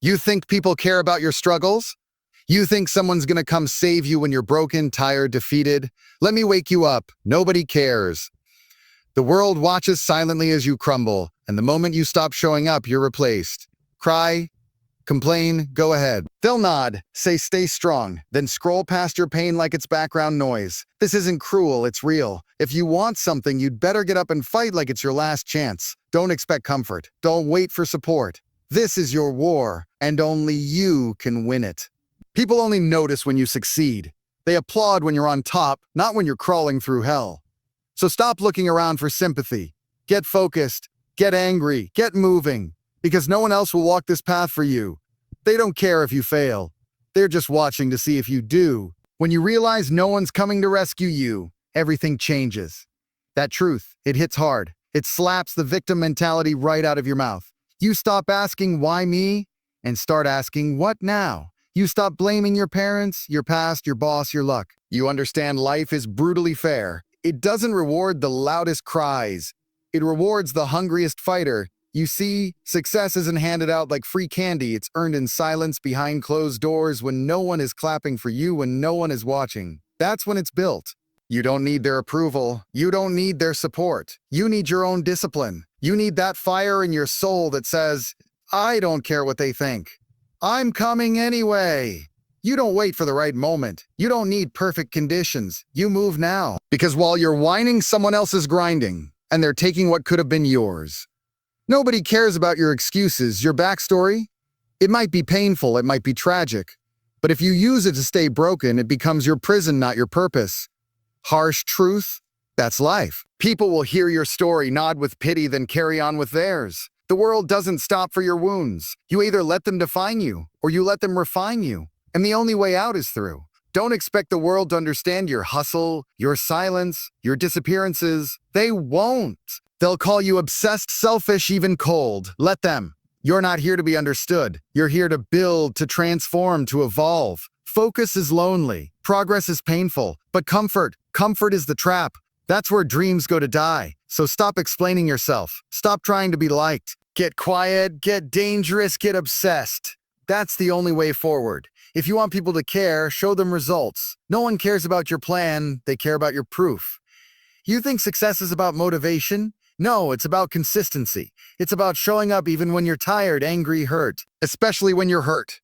You think people care about your struggles? You think someone's gonna come save you when you're broken, tired, defeated? Let me wake you up. Nobody cares. The world watches silently as you crumble, and the moment you stop showing up, you're replaced. Cry, complain, go ahead. They'll nod, say stay strong, then scroll past your pain like it's background noise. This isn't cruel, it's real. If you want something, you'd better get up and fight like it's your last chance. Don't expect comfort. Don't wait for support. This is your war, and only you can win it. People only notice when you succeed. They applaud when you're on top, not when you're crawling through hell. So stop looking around for sympathy. Get focused, get angry, get moving, because no one else will walk this path for you. They don't care if you fail. They're just watching to see if you do. When you realize no one's coming to rescue you, everything changes. That truth, it hits hard. It slaps the victim mentality right out of your mouth. You stop asking, why me? And start asking, what now? You stop blaming your parents, your past, your boss, your luck. You understand life is brutally fair. It doesn't reward the loudest cries. It rewards the hungriest fighter. You see, success isn't handed out like free candy. It's earned in silence behind closed doors when no one is clapping for you, when no one is watching. That's when it's built. You don't need their approval. You don't need their support. You need your own discipline. You need that fire in your soul that says, I don't care what they think. I'm coming anyway. You don't wait for the right moment. You don't need perfect conditions. You move now. Because while you're whining, someone else is grinding, and they're taking what could have been yours. Nobody cares about your excuses, your backstory. It might be painful, it might be tragic, but if you use it to stay broken, it becomes your prison, not your purpose. Harsh truth, that's life. People will hear your story, nod with pity, then carry on with theirs. The world doesn't stop for your wounds. You either let them define you, or you let them refine you. And the only way out is through. Don't expect the world to understand your hustle, your silence, your disappearances. They won't. They'll call you obsessed, selfish, even cold. Let them. You're not here to be understood. You're here to build, to transform, to evolve. Focus is lonely. Progress is painful. But comfort is the trap. That's where dreams go to die. So stop explaining yourself. Stop trying to be liked. Get quiet, get dangerous, get obsessed. That's the only way forward. If you want people to care, show them results. No one cares about your plan, they care about your proof. You think success is about motivation? No, it's about consistency. It's about showing up even when you're tired, angry, hurt. Especially when you're hurt.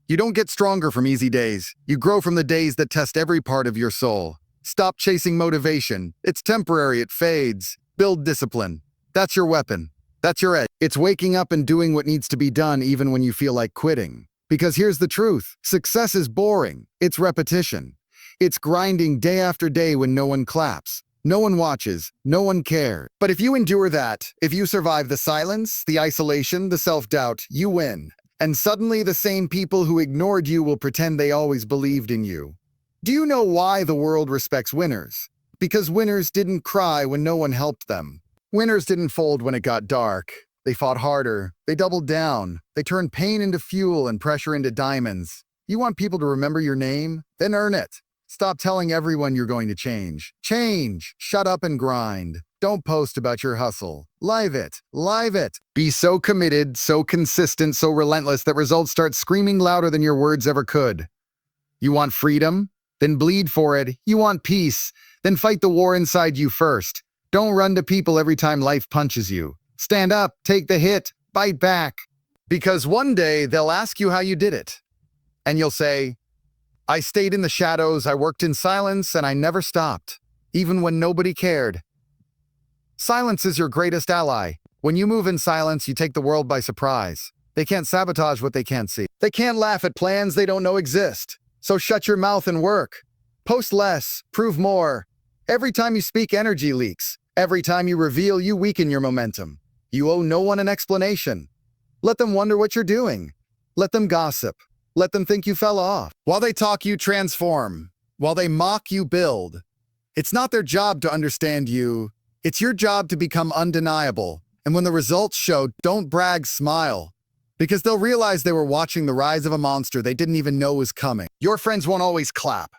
You don't get stronger from easy days. You grow from the days that test every part of your soul. Stop chasing motivation. It's temporary, it fades. Build discipline. That's your weapon. That's your edge. It's waking up and doing what needs to be done even when you feel like quitting. Because here's the truth. Success is boring. It's repetition. It's grinding day after day when no one claps. No one watches. No one cares. But if you endure that, if you survive the silence, the isolation, the self-doubt, you win. And suddenly the same people who ignored you will pretend they always believed in you. Do you know why the world respects winners? Because winners didn't cry when no one helped them. Winners didn't fold when it got dark. They fought harder. They doubled down. They turned pain into fuel and pressure into diamonds. You want people to remember your name? Then earn it. Stop telling everyone you're going to change. Change. Shut up and grind. Don't post about your hustle. Live it. Live it. Be so committed, so consistent, so relentless that results start screaming louder than your words ever could. You want freedom? Then bleed for it. You want peace? Then fight the war inside you first. Don't run to people every time life punches you. Stand up, take the hit, bite back. Because one day they'll ask you how you did it. And you'll say, I stayed in the shadows, I worked in silence, and I never stopped, even when nobody cared. Silence is your greatest ally. When you move in silence, you take the world by surprise. They can't sabotage what they can't see. They can't laugh at plans they don't know exist. So shut your mouth and work. Post less, prove more. Every time you speak, energy leaks. Every time you reveal, you weaken your momentum. You owe no one an explanation. Let them wonder what you're doing. Let them gossip. Let them think you fell off. While they talk, you transform. While they mock, you build. It's not their job to understand you. It's your job to become undeniable. And when the results show, don't brag, smile. Because they'll realize they were watching the rise of a monster they didn't even know was coming. Your friends won't always clap.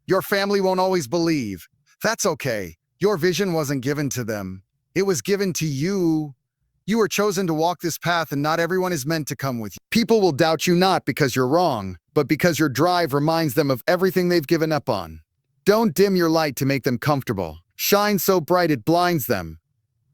Your family won't always believe. That's okay. Your vision wasn't given to them. It was given to you. You are chosen to walk this path, and not everyone is meant to come with you. People will doubt you not because you're wrong, but because your drive reminds them of everything they've given up on. Don't dim your light to make them comfortable. Shine so bright it blinds them.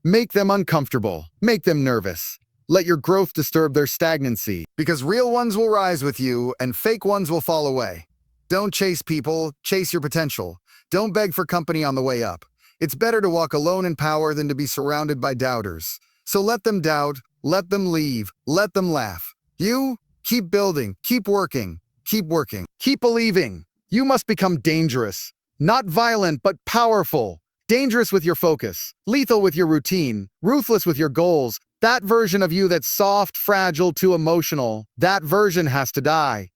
Make them uncomfortable. Make them nervous. Let your growth disturb their stagnancy, because real ones will rise with you and fake ones will fall away. Don't chase people, chase your potential. Don't beg for company on the way up. It's better to walk alone in power than to be surrounded by doubters. So let them doubt, let them leave, let them laugh. You, keep building, keep working, keep believing. You must become dangerous. Not violent, but powerful. Dangerous with your focus, lethal with your routine, ruthless with your goals. That version of you that's soft, fragile, too emotional, that version has to die.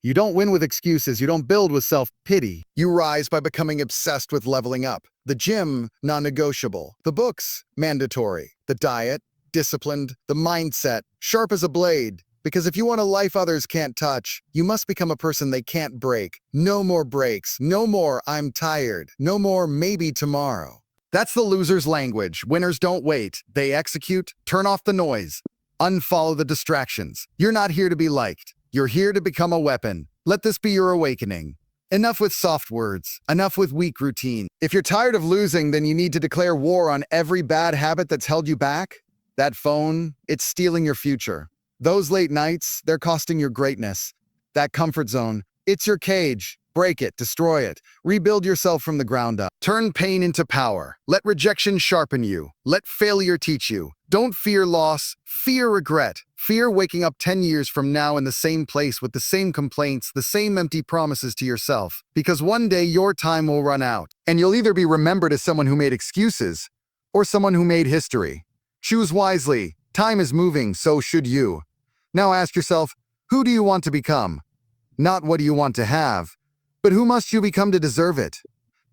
You don't win with excuses, you don't build with self-pity. You rise by becoming obsessed with leveling up. The gym, non-negotiable. The books, mandatory. The diet, disciplined. The mindset, sharp as a blade. Because if you want a life others can't touch, you must become a person they can't break. No more breaks. No more "I'm tired." No more "maybe tomorrow." That's the loser's language. Winners don't wait. They execute. Turn off the noise. Unfollow the distractions. You're not here to be liked. You're here to become a weapon. Let this be your awakening. Enough with soft words. Enough with weak routine. If you're tired of losing, then you need to declare war on every bad habit that's held you back. That phone, it's stealing your future. Those late nights, they're costing your greatness. That comfort zone, it's your cage. Break it, destroy it. Rebuild yourself from the ground up. Turn pain into power. Let rejection sharpen you. Let failure teach you. Don't fear loss, fear regret. Fear waking up 10 years from now in the same place with the same complaints, the same empty promises to yourself. Because one day your time will run out, and you'll either be remembered as someone who made excuses or someone who made history. Choose wisely. Time is moving, so should you. Now ask yourself, who do you want to become? Not what do you want to have, but who must you become to deserve it?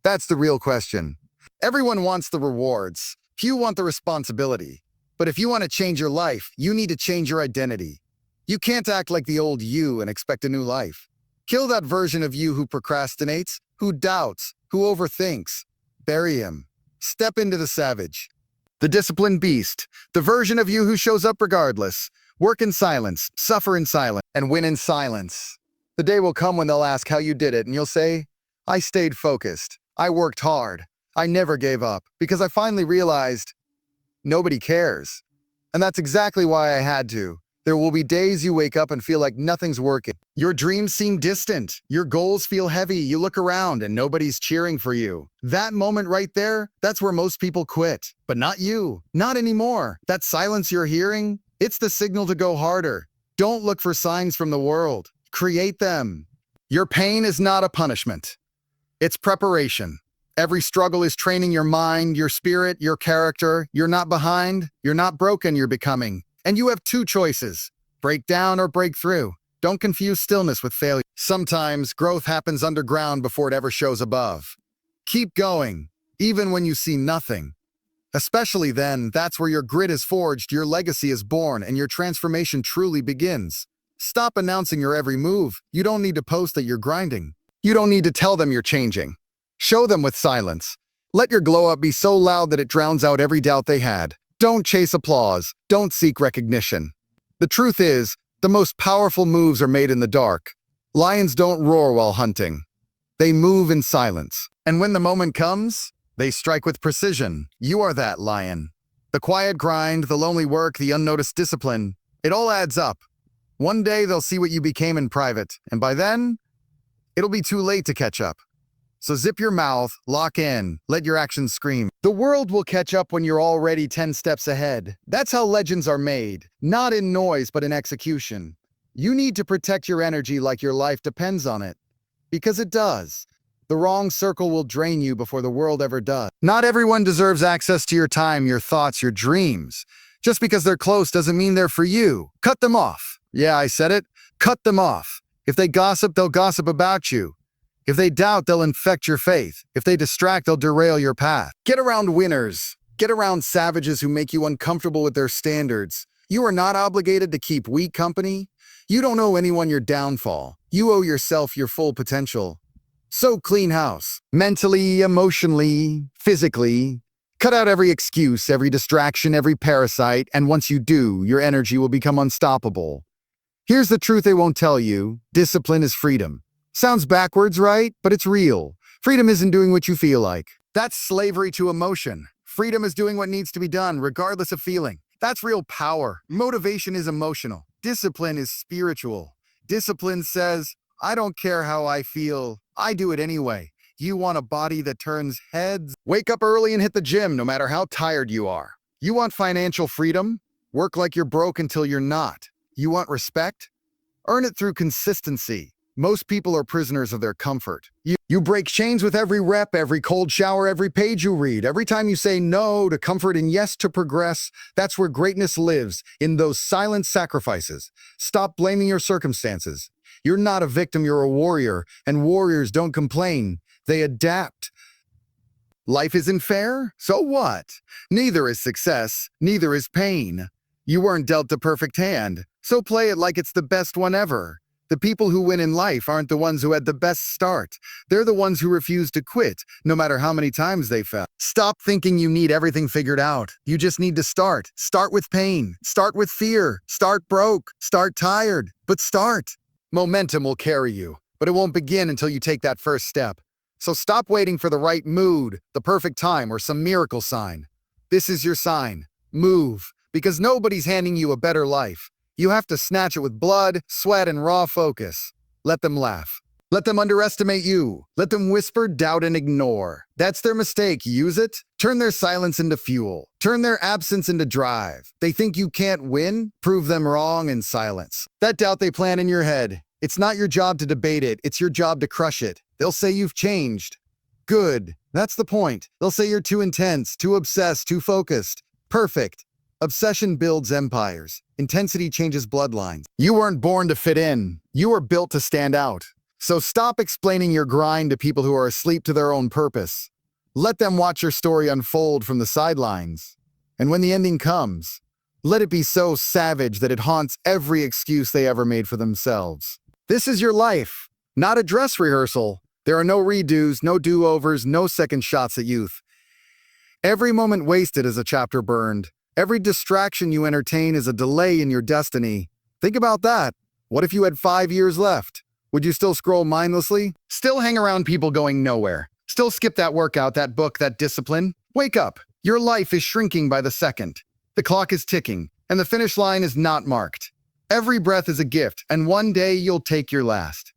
That's the real question. Everyone wants the rewards. Few want the responsibility. But if you want to change your life, you need to change your identity. You can't act like the old you and expect a new life. Kill that version of you who procrastinates, who doubts, who overthinks. Bury him. Step into the savage. The disciplined beast. The version of you who shows up regardless. Work in silence, suffer in silence, and win in silence. The day will come when they'll ask how you did it, and you'll say, I stayed focused. I worked hard. I never gave up, because I finally realized nobody cares. And that's exactly why I had to. There will be days you wake up and feel like nothing's working. Your dreams seem distant. Your goals feel heavy. You look around and nobody's cheering for you. That moment right there, that's where most people quit. But not you. Not anymore. That silence you're hearing, it's the signal to go harder. Don't look for signs from the world. Create them. Your pain is not a punishment. It's preparation. Every struggle is training your mind, your spirit, your character. You're not behind. You're not broken. You're becoming. And you have two choices. Break down or break through. Don't confuse stillness with failure. Sometimes growth happens underground before it ever shows above. Keep going, even when you see nothing. Especially then, that's where your grit is forged, your legacy is born, and your transformation truly begins. Stop announcing your every move. You don't need to post that you're grinding. You don't need to tell them you're changing. Show them with silence. Let your glow up be so loud that it drowns out every doubt they had. Don't chase applause. Don't seek recognition. The truth is, the most powerful moves are made in the dark. Lions don't roar while hunting. They move in silence. And when the moment comes, they strike with precision. You are that lion. The quiet grind, the lonely work, the unnoticed discipline, it all adds up. One day they'll see what you became in private, and by then, it'll be too late to catch up. So zip your mouth, lock in, let your actions scream. The world will catch up when you're already 10 steps ahead. That's how legends are made, not in noise, but in execution. You need to protect your energy like your life depends on it. Because it does. The wrong circle will drain you before the world ever does. Not everyone deserves access to your time, your thoughts, your dreams. Just because they're close doesn't mean they're for you. Cut them off. Yeah, I said it. Cut them off. If they gossip, they'll gossip about you. If they doubt, they'll infect your faith. If they distract, they'll derail your path. Get around winners. Get around savages who make you uncomfortable with their standards. You are not obligated to keep weak company. You don't owe anyone your downfall. You owe yourself your full potential. So clean house. Mentally, emotionally, physically. Cut out every excuse, every distraction, every parasite, and once you do, your energy will become unstoppable. Here's the truth they won't tell you. Discipline is freedom. Sounds backwards, right? But it's real. Freedom isn't doing what you feel like. That's slavery to emotion. Freedom is doing what needs to be done, regardless of feeling. That's real power. Motivation is emotional. Discipline is spiritual. Discipline says, I don't care how I feel. I do it anyway. You want a body that turns heads? Wake up early and hit the gym, no matter how tired you are. You want financial freedom? Work like you're broke until you're not. You want respect? Earn it through consistency. Most people are prisoners of their comfort. You break chains with every rep, every cold shower, every page you read. Every time you say no to comfort and yes to progress, that's where greatness lives, in those silent sacrifices. Stop blaming your circumstances. You're not a victim, you're a warrior, and warriors don't complain. They adapt. Life isn't fair? So what? Neither is success, neither is pain. You weren't dealt a perfect hand, so play it like it's the best one ever. The people who win in life aren't the ones who had the best start. They're the ones who refuse to quit, no matter how many times they fell. Stop thinking you need everything figured out. You just need to start. Start with pain. Start with fear. Start broke. Start tired. But start. Momentum will carry you, but it won't begin until you take that first step. So stop waiting for the right mood, the perfect time, or some miracle sign. This is your sign. Move, because nobody's handing you a better life. You have to snatch it with blood, sweat, and raw focus. Let them laugh. Let them underestimate you. Let them whisper, doubt, and ignore. That's their mistake. Use it. Turn their silence into fuel. Turn their absence into drive. They think you can't win? Prove them wrong in silence. That doubt they plant in your head. It's not your job to debate it. It's your job to crush it. They'll say you've changed. Good. That's the point. They'll say you're too intense, too obsessed, too focused. Perfect. Obsession builds empires. Intensity changes bloodlines. You weren't born to fit in. You were built to stand out. So stop explaining your grind to people who are asleep to their own purpose. Let them watch your story unfold from the sidelines. And when the ending comes, let it be so savage that it haunts every excuse they ever made for themselves. This is your life, not a dress rehearsal. There are no redos, no do-overs, no second shots at youth. Every moment wasted is a chapter burned. Every distraction you entertain is a delay in your destiny. Think about that. What if you had 5 years left? Would you still scroll mindlessly? Still hang around people going nowhere? Still skip that workout, that book, that discipline? Wake up. Your life is shrinking by the second. The clock is ticking, and the finish line is not marked. Every breath is a gift, and one day you'll take your last.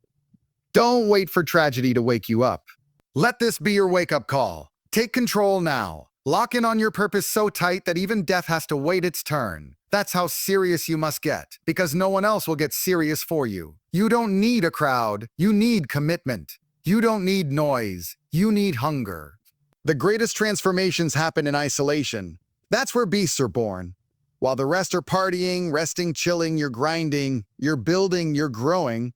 Don't wait for tragedy to wake you up. Let this be your wake-up call. Take control now. Lock in on your purpose so tight that even death has to wait its turn. That's how serious you must get, because no one else will get serious for you. You don't need a crowd. You need commitment. You don't need noise. You need hunger. The greatest transformations happen in isolation. That's where beasts are born. While the rest are partying, resting, chilling, you're grinding, you're building, you're growing.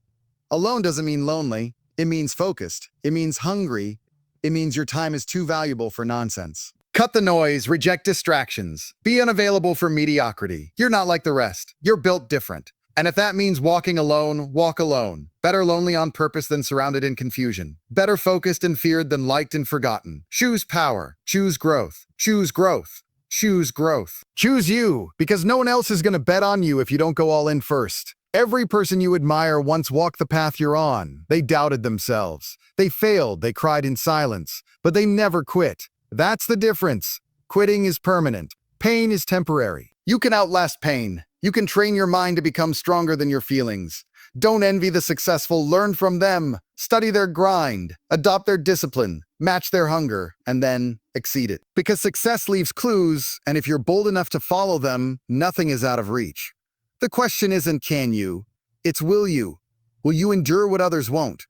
Alone doesn't mean lonely. It means focused. It means hungry. It means your time is too valuable for nonsense. Cut the noise, reject distractions. Be unavailable for mediocrity. You're not like the rest. You're built different. And if that means walking alone, walk alone. Better lonely on purpose than surrounded in confusion. Better focused and feared than liked and forgotten. Choose power. Choose growth. Choose growth. Choose growth. Choose you, because no one else is going to bet on you if you don't go all in first. Every person you admire once walked the path you're on. They doubted themselves. They failed. They cried in silence. But they never quit. That's the difference. Quitting is permanent. Pain is temporary. You can outlast pain. You can train your mind to become stronger than your feelings. Don't envy the successful. Learn from them. Study their grind. Adopt their discipline. Match their hunger. And then exceed it. Because success leaves clues, and if you're bold enough to follow them, nothing is out of reach. The question isn't can you, it's will you. Will you endure what others won't?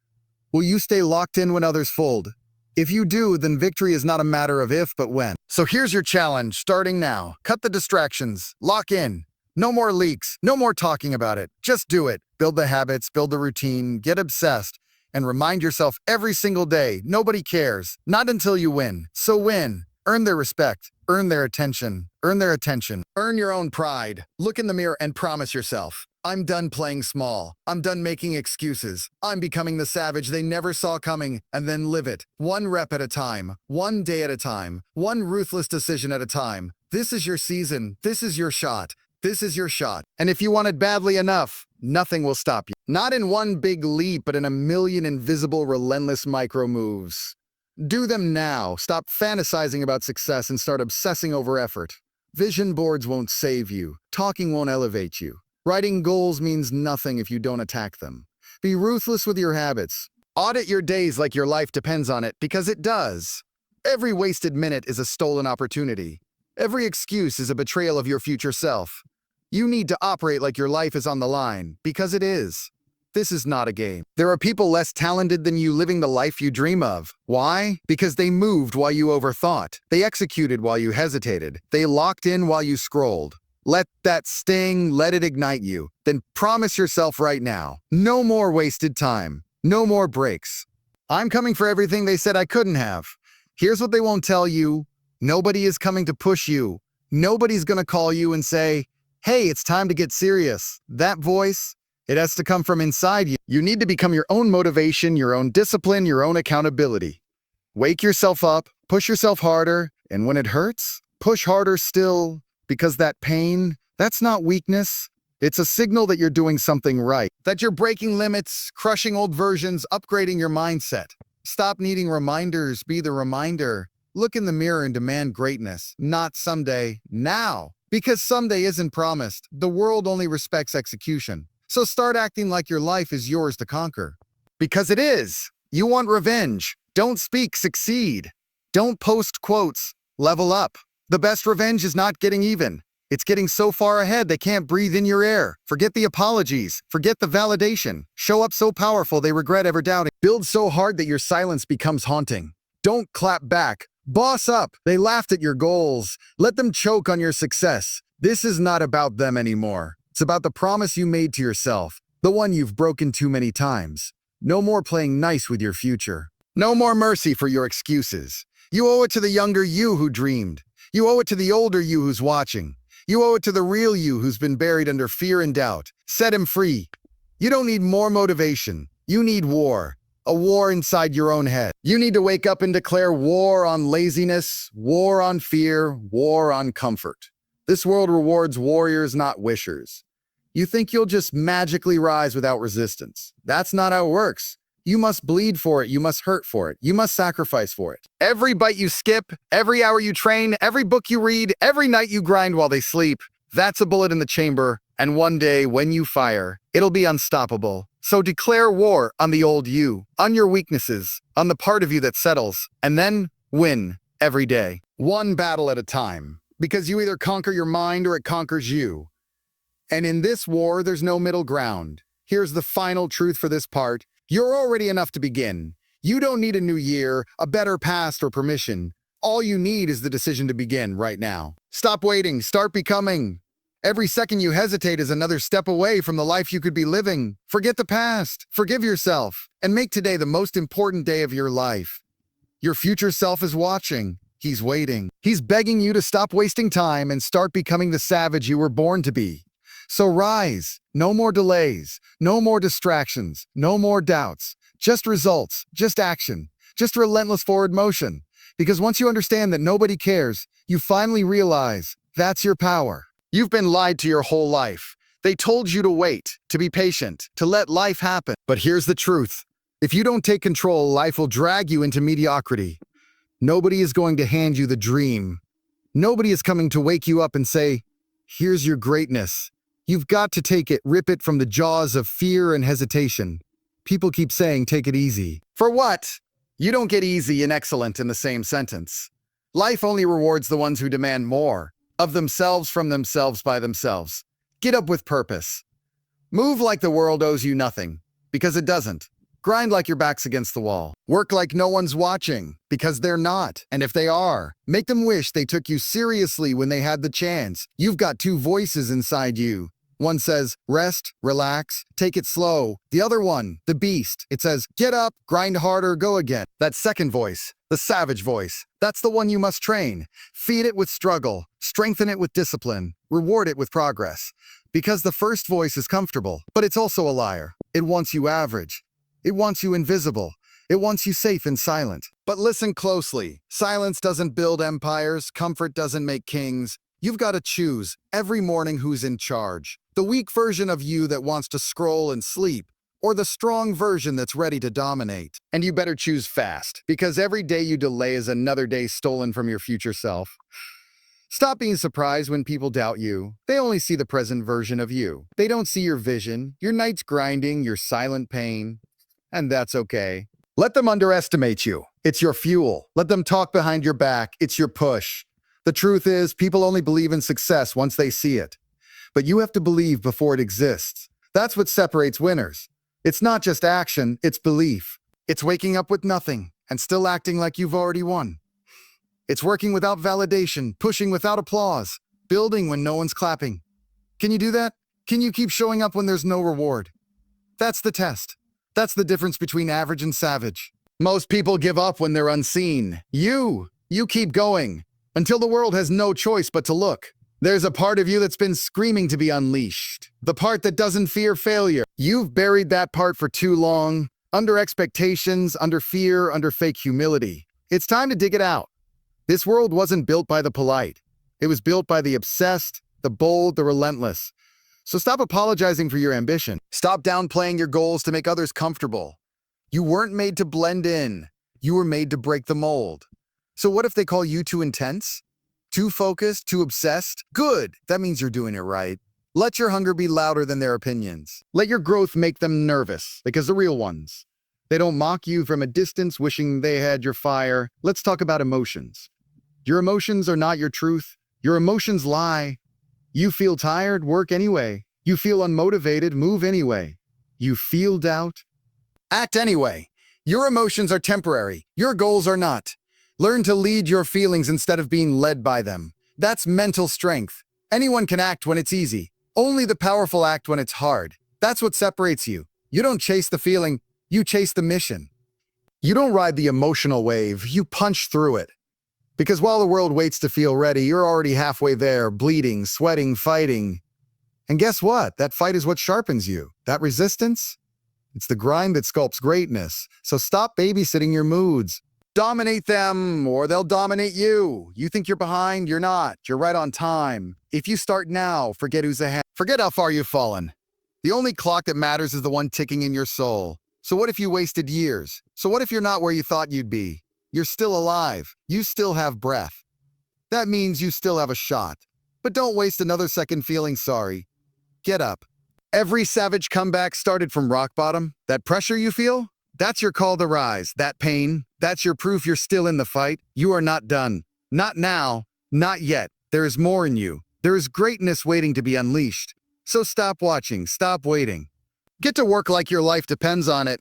Will you stay locked in when others fold? If you do, then victory is not a matter of if, but when. So here's your challenge, starting now. Cut the distractions. Lock in. No more leaks. No more talking about it. Just do it. Build the habits, build the routine, get obsessed, and remind yourself every single day, nobody cares. Not until you win. So win. Earn their respect. Earn their attention. Earn their attention. Earn your own pride. Look in the mirror and promise yourself, I'm done playing small. I'm done making excuses. I'm becoming the savage they never saw coming, and then live it. One rep at a time, one day at a time, one ruthless decision at a time. This is your season. This is your shot. This is your shot. And if you want it badly enough, nothing will stop you. Not in one big leap, but in a million invisible, relentless micro moves. Do them now. Stop fantasizing about success and start obsessing over effort. Vision boards won't save you. Talking won't elevate you. Writing goals means nothing if you don't attack them. Be ruthless with your habits. Audit your days like your life depends on it, because it does. Every wasted minute is a stolen opportunity. Every excuse is a betrayal of your future self. You need to operate like your life is on the line, because it is. This is not a game. There are people less talented than you living the life you dream of. Why? Because they moved while you overthought. They executed while you hesitated. They locked in while you scrolled. Let that sting, let it ignite you. Then promise yourself right now, no more wasted time, no more breaks. I'm coming for everything they said I couldn't have. Here's what they won't tell you. Nobody is coming to push you. Nobody's gonna call you and say, hey, it's time to get serious. That voice, it has to come from inside you. You need to become your own motivation, your own discipline, your own accountability. Wake yourself up, push yourself harder, and when it hurts, push harder still. Because that pain, that's not weakness. It's a signal that you're doing something right, that you're breaking limits, crushing old versions, upgrading your mindset. Stop needing reminders, be the reminder. Look in the mirror and demand greatness, not someday, now. Because someday isn't promised. The world only respects execution. So start acting like your life is yours to conquer. Because it is. You want revenge. Don't speak, succeed. Don't post quotes, level up. The best revenge is not getting even. It's getting so far ahead they can't breathe in your air. Forget the apologies. Forget the validation. Show up so powerful they regret ever doubting. Build so hard that your silence becomes haunting. Don't clap back. Boss up. They laughed at your goals. Let them choke on your success. This is not about them anymore. It's about the promise you made to yourself, the one you've broken too many times. No more playing nice with your future. No more mercy for your excuses. You owe it to the younger you who dreamed. You owe it to the older you who's watching. You owe it to the real you who's been buried under fear and doubt. Set him free. You don't need more motivation. You need war. A war inside your own head. You need to wake up and declare war on laziness, war on fear, war on comfort. This world rewards warriors, not wishers. You think you'll just magically rise without resistance. That's not how it works. You must bleed for it. You must hurt for it. You must sacrifice for it. Every bite you skip, every hour you train, every book you read, every night you grind while they sleep, that's a bullet in the chamber. And one day, when you fire, it'll be unstoppable. So declare war on the old you, on your weaknesses, on the part of you that settles, and then win every day. One battle at a time. Because you either conquer your mind or it conquers you. And in this war, there's no middle ground. Here's the final truth for this part. You're already enough to begin. You don't need a new year, a better past, or permission. All you need is the decision to begin right now. Stop waiting. Start becoming. Every second you hesitate is another step away from the life you could be living. Forget the past. Forgive yourself. And make today the most important day of your life. Your future self is watching. He's waiting. He's begging you to stop wasting time and start becoming the savage you were born to be. So rise. No more delays. No more distractions. No more doubts. Just results. Just action. Just relentless forward motion. Because once you understand that nobody cares, you finally realize that's your power. You've been lied to your whole life. They told you to wait, to be patient, to let life happen. But here's the truth. If you don't take control, life will drag you into mediocrity. Nobody is going to hand you the dream. Nobody is coming to wake you up and say, here's your greatness. You've got to take it, rip it from the jaws of fear and hesitation. People keep saying, take it easy. For what? You don't get easy and excellent in the same sentence. Life only rewards the ones who demand more, of themselves, from themselves, by themselves. Get up with purpose. Move like the world owes you nothing, because it doesn't. Grind like your back's against the wall. Work like no one's watching, because they're not. And if they are, make them wish they took you seriously when they had the chance. You've got two voices inside you. One says, rest, relax, take it slow. The other one, the beast, it says, get up, grind harder, go again. That second voice, the savage voice, that's the one you must train. Feed it with struggle, strengthen it with discipline, reward it with progress. Because the first voice is comfortable, but it's also a liar. It wants you average. It wants you invisible. It wants you safe and silent. But listen closely. Silence doesn't build empires. Comfort doesn't make kings. You've got to choose every morning who's in charge. The weak version of you that wants to scroll and sleep, or the strong version that's ready to dominate. And you better choose fast, because every day you delay is another day stolen from your future self. Stop being surprised when people doubt you. They only see the present version of you. They don't see your vision, your nights grinding, your silent pain. And that's okay. Let them underestimate you. It's your fuel. Let them talk behind your back. It's your push. The truth is, people only believe in success once they see it. But you have to believe before it exists. That's what separates winners. It's not just action, it's belief. It's waking up with nothing and still acting like you've already won. It's working without validation, pushing without applause, building when no one's clapping. Can you do that? Can you keep showing up when there's no reward? That's the test. That's the difference between average and savage. Most people give up when they're unseen. You keep going until the world has no choice but to look. There's a part of you that's been screaming to be unleashed. The part that doesn't fear failure. You've buried that part for too long, under expectations, under fear, under fake humility. It's time to dig it out. This world wasn't built by the polite. It was built by the obsessed, the bold, the relentless. So stop apologizing for your ambition. Stop downplaying your goals to make others comfortable. You weren't made to blend in. You were made to break the mold. So what if they call you too intense? Too focused? Too obsessed? Good! That means you're doing it right. Let your hunger be louder than their opinions. Let your growth make them nervous, because the real ones. They don't mock you from a distance wishing they had your fire. Let's talk about emotions. Your emotions are not your truth. Your emotions lie. You feel tired? Work anyway. You feel unmotivated? Move anyway. You feel doubt? Act anyway. Your emotions are temporary. Your goals are not. Learn to lead your feelings instead of being led by them. That's mental strength. Anyone can act when it's easy. Only the powerful act when it's hard. That's what separates you. You don't chase the feeling, you chase the mission. You don't ride the emotional wave, you punch through it. Because while the world waits to feel ready, you're already halfway there, bleeding, sweating, fighting. And guess what? That fight is what sharpens you. That resistance? It's the grind that sculpts greatness. So stop babysitting your moods. Dominate them, or they'll dominate you. You think you're behind? You're not. You're right on time. If you start now, forget who's ahead. Forget how far you've fallen. The only clock that matters is the one ticking in your soul. So what if you wasted years? So what if you're not where you thought you'd be? You're still alive. You still have breath. That means you still have a shot. But don't waste another second feeling sorry. Get up. Every savage comeback started from rock bottom. That pressure you feel? That's your call to rise. That pain, that's your proof you're still in the fight. You are not done. Not now. Not yet. There is more in you. There is greatness waiting to be unleashed. So stop watching. Stop waiting. Get to work like your life depends on it.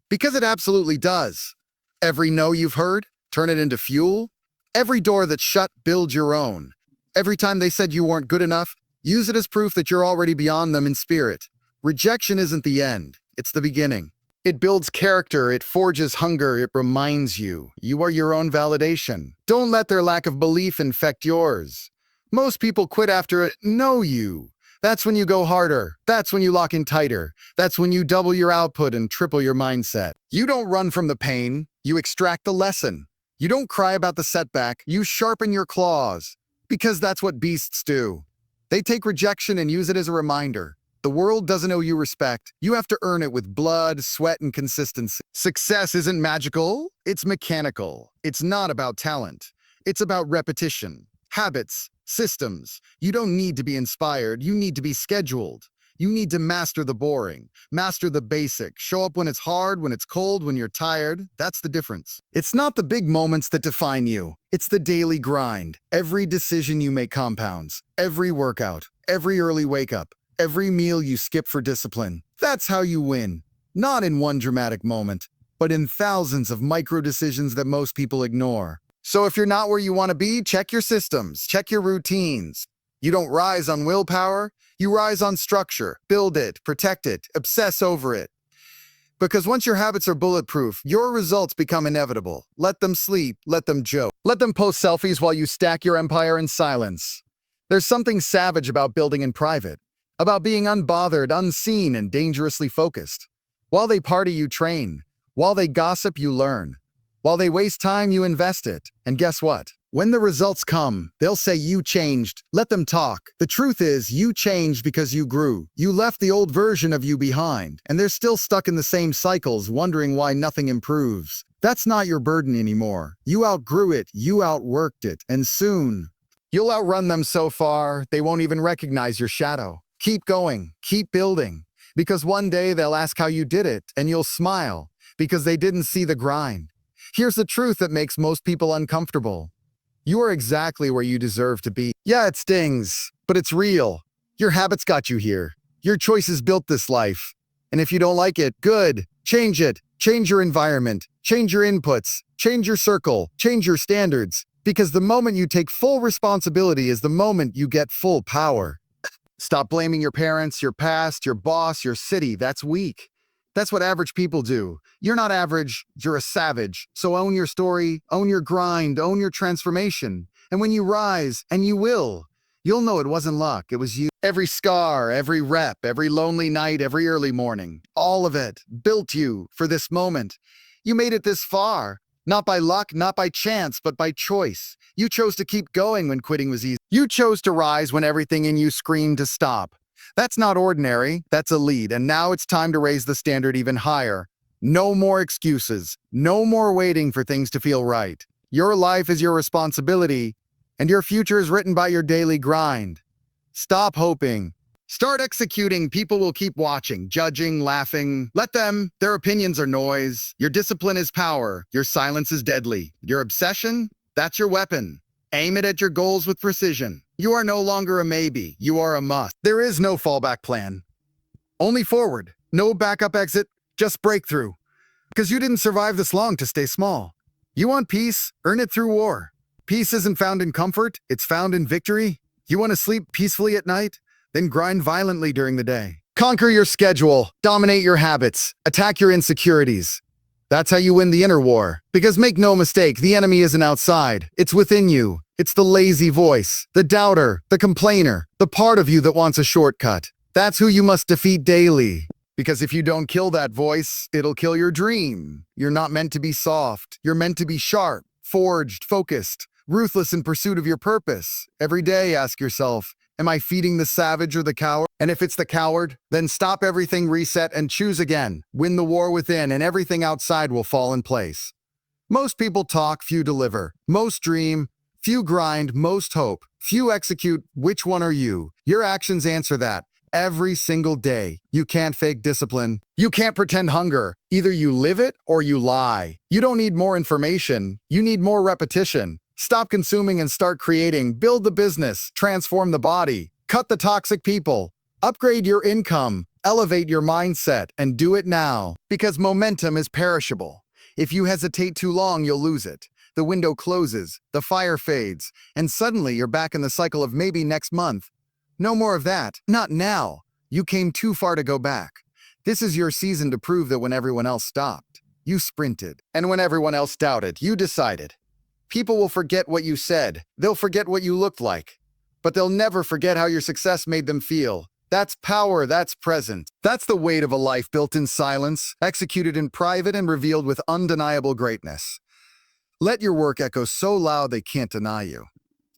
Because it absolutely does. Every no you've heard, turn it into fuel. Every door that's shut, build your own. Every time they said you weren't good enough, use it as proof that you're already beyond them in spirit. Rejection isn't the end. It's the beginning. It builds character, it forges hunger, it reminds you. You are your own validation. Don't let their lack of belief infect yours. Most people quit after it. Know you. That's when you go harder. That's when you lock in tighter. That's when you double your output and triple your mindset. You don't run from the pain. You extract the lesson. You don't cry about the setback. You sharpen your claws. Because that's what beasts do. They take rejection and use it as a reminder. The world doesn't owe you respect. You have to earn it with blood, sweat, and consistency. Success isn't magical. It's mechanical. It's not about talent. It's about repetition, habits, systems. You don't need to be inspired. You need to be scheduled. You need to master the boring, master the basic, show up when it's hard, when it's cold, when you're tired. That's the difference. It's not the big moments that define you. It's the daily grind. Every decision you make compounds. Every workout, every early wake up. Every meal you skip for discipline. That's how you win. Not in one dramatic moment, but in thousands of micro decisions that most people ignore. So if you're not where you want to be, check your systems, check your routines. You don't rise on willpower, you rise on structure. Build it, protect it, obsess over it. Because once your habits are bulletproof, your results become inevitable. Let them sleep, let them joke. Let them post selfies while you stack your empire in silence. There's something savage about building in private. about being unbothered, unseen, and dangerously focused. While they party, you train. While they gossip, you learn. While they waste time, you invest it. And guess what? When the results come, they'll say you changed. Let them talk. The truth is, you changed because you grew. You left the old version of you behind, and they're still stuck in the same cycles, wondering why nothing improves. That's not your burden anymore. You outgrew it, you outworked it, and soon, you'll outrun them so far, they won't even recognize your shadow. Keep going, keep building, because one day they'll ask how you did it, and you'll smile, because they didn't see the grind. Here's the truth that makes most people uncomfortable. You are exactly where you deserve to be. Yeah, it stings, but it's real. Your habits got you here. Your choices built this life. And if you don't like it, good. Change it. Change your environment. Change your inputs. Change your circle. Change your standards. Because the moment you take full responsibility is the moment you get full power. Stop blaming your parents, your past, your boss, your city. That's weak. That's what average people do. You're not average, you're a savage. So own your story, own your grind, own your transformation. And when you rise, and you will, you'll know it wasn't luck, it was you. Every scar, every rep, every lonely night, every early morning, all of it built you for this moment. You made it this far, not by luck, not by chance, but by choice. You chose to keep going when quitting was easy. You chose to rise when everything in you screamed to stop. That's not ordinary, that's elite, and now it's time to raise the standard even higher. No more excuses, no more waiting for things to feel right. Your life is your responsibility, and your future is written by your daily grind. Stop hoping. Start executing. People will keep watching, judging, laughing. Let them. Their opinions are noise. Your discipline is power. Your silence is deadly. Your obsession? That's your weapon. Aim it at your goals with precision. You are no longer a maybe, you are a must. There is no fallback plan. Only forward. No backup exit, just breakthrough. Because you didn't survive this long to stay small. You want peace? Earn it through war. Peace isn't found in comfort, it's found in victory. You want to sleep peacefully at night? Then grind violently during the day. Conquer your schedule, dominate your habits, attack your insecurities. That's how you win the inner war. Because make no mistake, the enemy isn't outside, it's within you. It's the lazy voice, the doubter, the complainer, the part of you that wants a shortcut. That's who you must defeat daily. Because if you don't kill that voice, it'll kill your dream. You're not meant to be soft. You're meant to be sharp, forged, focused, ruthless in pursuit of your purpose. Every day, ask yourself, am I feeding the savage or the coward? And if it's the coward, then stop everything, reset, and choose again. Win the war within, and everything outside will fall in place. Most people talk, few deliver. Most dream, few grind, most hope, few execute. Which one are you? Your actions answer that. Every single day. You can't fake discipline. You can't pretend hunger. Either you live it or you lie. You don't need more information. You need more repetition. Stop consuming and start creating. Build the business. Transform the body. Cut the toxic people. Upgrade your income. Elevate your mindset. And do it now. Because momentum is perishable. If you hesitate too long, you'll lose it. The window closes, the fire fades, and suddenly you're back in the cycle of maybe next month. No more of that. Not now. You came too far to go back. This is your season to prove that when everyone else stopped, you sprinted. And when everyone else doubted, you decided. People will forget what you said. They'll forget what you looked like. But they'll never forget how your success made them feel. That's power, that's present. That's the weight of a life built in silence, executed in private, and revealed with undeniable greatness. Let your work echo so loud they can't deny you.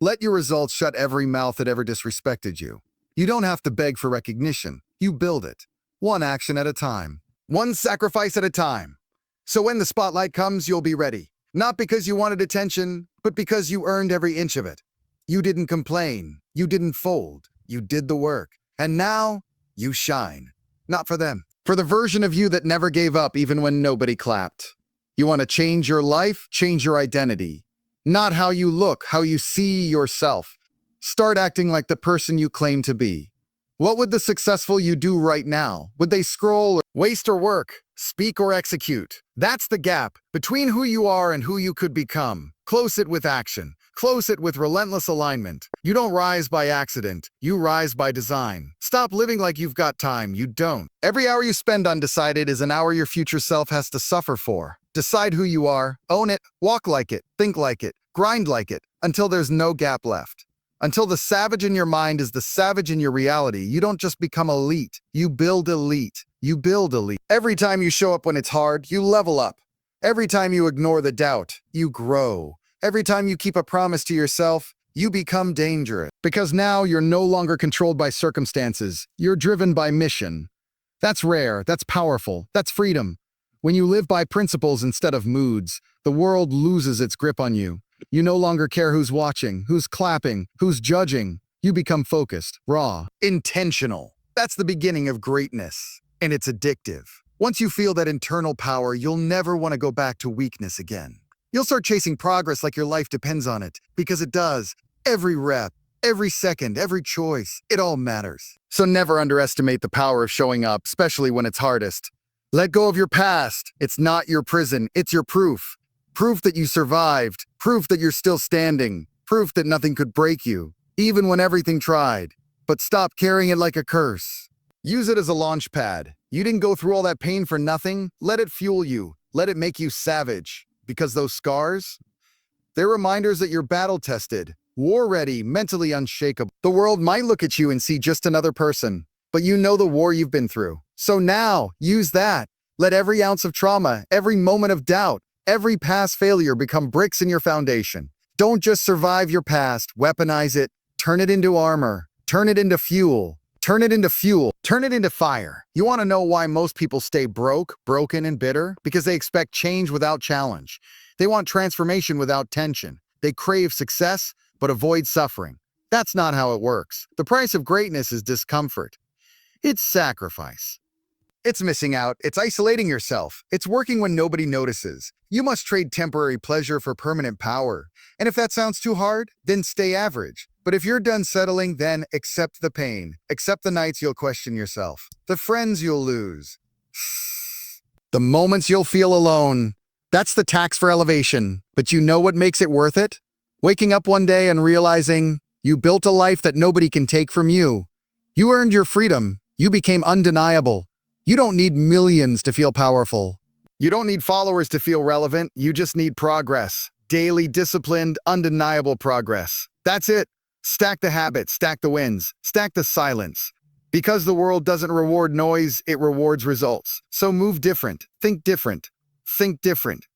Let your results shut every mouth that ever disrespected you. You don't have to beg for recognition. You build it. One action at a time. One sacrifice at a time. So when the spotlight comes, you'll be ready. Not because you wanted attention, but because you earned every inch of it. You didn't complain. You didn't fold. You did the work. And now, you shine. Not for them. For the version of you that never gave up even when nobody clapped. You want to change your life, change your identity. Not how you look, how you see yourself. Start acting like the person you claim to be. What would the successful you do right now? Would they scroll, or waste, or work? Speak or execute? That's the gap between who you are and who you could become. Close it with action. Close it with relentless alignment. You don't rise by accident. You rise by design. Stop living like you've got time. You don't. Every hour you spend undecided is an hour your future self has to suffer for. Decide who you are, own it, walk like it, think like it, grind like it, until there's no gap left. Until the savage in your mind is the savage in your reality, you don't just become elite. You build elite. You build elite. Every time you show up when it's hard, you level up. Every time you ignore the doubt, you grow. Every time you keep a promise to yourself, you become dangerous. Because now you're no longer controlled by circumstances. You're driven by mission. That's rare. That's powerful. That's freedom. When you live by principles instead of moods, the world loses its grip on you. You no longer care who's watching, who's clapping, who's judging. You become focused, raw, intentional. That's the beginning of greatness, and it's addictive. Once you feel that internal power, you'll never want to go back to weakness again. You'll start chasing progress like your life depends on it, because it does. Every rep, every second, every choice, it all matters. So never underestimate the power of showing up, especially when it's hardest. Let go of your past. It's not your prison, it's your proof. Proof that you survived, proof that you're still standing, proof that nothing could break you, even when everything tried. But stop carrying it like a curse. Use it as a launch pad. You didn't go through all that pain for nothing. Let it fuel you. Let it make you savage. Because those scars, they're reminders that you're battle-tested, war-ready, mentally unshakable. The world might look at you and see just another person, but you know the war you've been through. So now, use that. Let every ounce of trauma, every moment of doubt, every past failure become bricks in your foundation. Don't just survive your past, weaponize it, turn it into armor, turn it into fuel, turn it into fuel, turn it into fire. You want to know why most people stay broken, and bitter? Because they expect change without challenge. They want transformation without tension. They crave success, but avoid suffering. That's not how it works. The price of greatness is discomfort. It's sacrifice. It's missing out. It's isolating yourself. It's working when nobody notices. You must trade temporary pleasure for permanent power. And if that sounds too hard, then stay average. But if you're done settling, then accept the pain. Accept the nights you'll question yourself. The friends you'll lose. The moments you'll feel alone. That's the tax for elevation. But you know what makes it worth it? Waking up one day and realizing you built a life that nobody can take from you. You earned your freedom. You became undeniable. You don't need millions to feel powerful. You don't need followers to feel relevant. You just need progress. Daily, disciplined, undeniable progress. That's it. Stack the habits, stack the wins, stack the silence. Because the world doesn't reward noise, it rewards results. So move different, think different,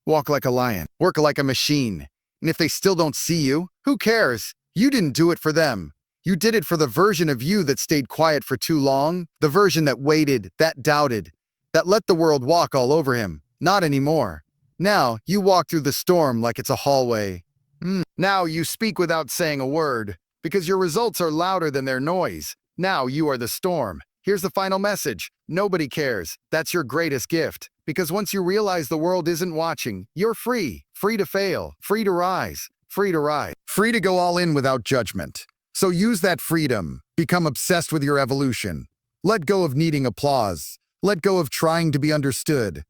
walk like a lion, work like a machine. And if they still don't see you, who cares? You didn't do it for them. You did it for the version of you that stayed quiet for too long, the version that waited, that doubted, that let the world walk all over him. Not anymore. Now, you walk through the storm like it's a hallway. Now you speak without saying a word, because your results are louder than their noise. Now you are the storm. Here's the final message. Nobody cares. That's your greatest gift. Because once you realize the world isn't watching, you're free. Free to fail. Free to rise. Free to ride. Free to go all in without judgment. So use that freedom. Become obsessed with your evolution. Let go of needing applause. Let go of trying to be understood.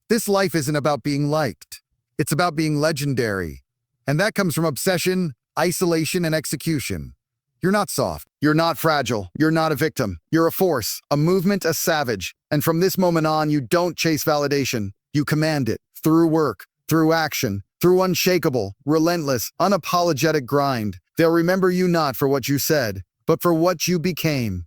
This life isn't about being liked. It's about being legendary. And that comes from obsession, isolation, and execution. You're not soft. You're not fragile. You're not a victim. You're a force, a movement, a savage. And from this moment on, you don't chase validation. You command it through work, through action, through unshakable, relentless, unapologetic grind. They'll remember you not for what you said, but for what you became.